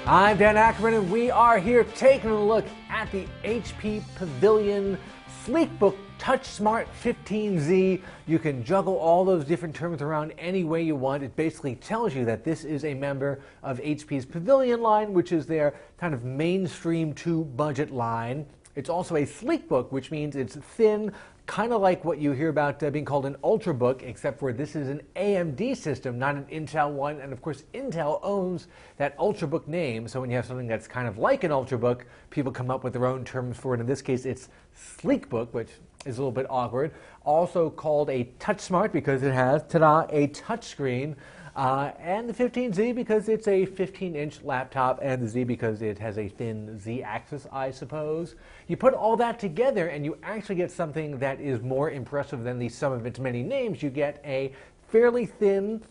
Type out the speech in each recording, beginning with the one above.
I'm Dan Ackerman, and we are here taking a look at the HP Pavilion Sleekbook TouchSmart 15Z. You can juggle all those different terms around any way you want. It basically tells you that this is a member of HP's Pavilion line, which is their kind of mainstream to budget line. It's also a Sleekbook, which means it's thin, kind of like what you hear about being called an Ultrabook, except for this is an AMD system, not an Intel one. And of course, Intel owns that Ultrabook name. So when you have something that's kind of like an Ultrabook, people come up with their own terms for it. In this case, it's Sleekbook, which is a little bit awkward. Also called a TouchSmart because it has, ta-da, a touchscreen. And the 15Z because it's a 15-inch laptop, and the Z because it has a thin Z-axis, I suppose. You put all that together and you actually get something that is more impressive than the sum of its many names. You get a fairly thin,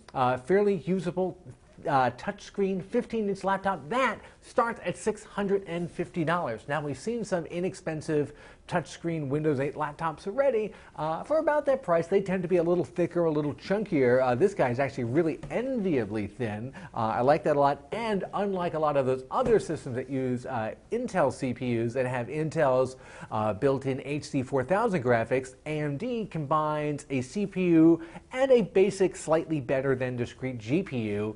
fairly usable touchscreen 15-inch laptop that starts at $650. Now, we've seen some inexpensive touchscreen Windows 8 laptops already for about that price. They tend to be a little thicker, a little chunkier. This guy is actually really enviably thin. I like that a lot. And unlike a lot of those other systems that use Intel CPUs that have Intel's built-in HD 4000 graphics, AMD combines a CPU and a basic, slightly better than discrete GPU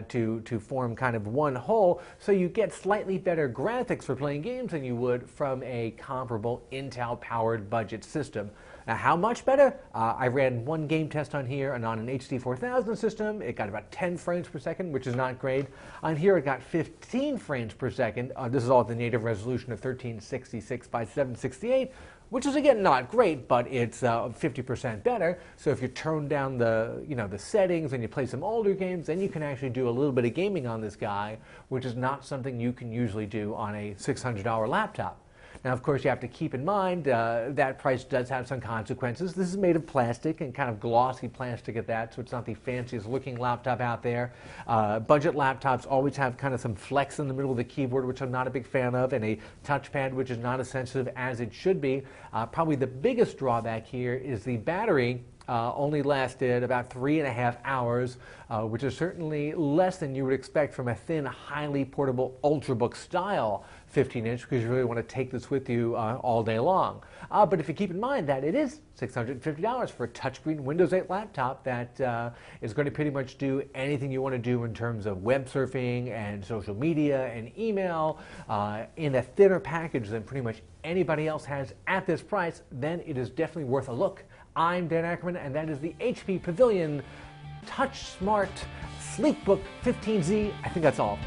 to form kind of one whole, so you get slightly better graphics for playing games than you would from a comparable Intel-powered budget system. Now, how much better? I ran one game test on here and on an HD 4000 system. It got about 10 frames per second, which is not great. On here, it got 15 frames per second. This is all at the native resolution of 1366 by 768. Which is, again, not great, but it's 50% better. So if you turn down the settings and you play some older games, then you can actually do a little bit of gaming on this guy, which is not something you can usually do on a $600 laptop. Now, of course, you have to keep in mind that price does have some consequences. This is made of plastic, and kind of glossy plastic at that, so it's not the fanciest looking laptop out there. Budget laptops always have kind of some flex in the middle of the keyboard, which I'm not a big fan of, and a touchpad, which is not as sensitive as it should be. Probably the biggest drawback here is the battery. Only lasted about 3.5 hours, which is certainly less than you would expect from a thin, highly portable Ultrabook style 15-inch, because you really want to take this with you all day long. But if you keep in mind that it is $650 for a touchscreen Windows 8 laptop that is going to pretty much do anything you want to do in terms of web surfing and social media and email in a thinner package than pretty much anybody else has at this price, then it is definitely worth a look. I'm Dan Ackerman, and that is the HP Pavilion TouchSmart Sleekbook 15Z. I think that's all.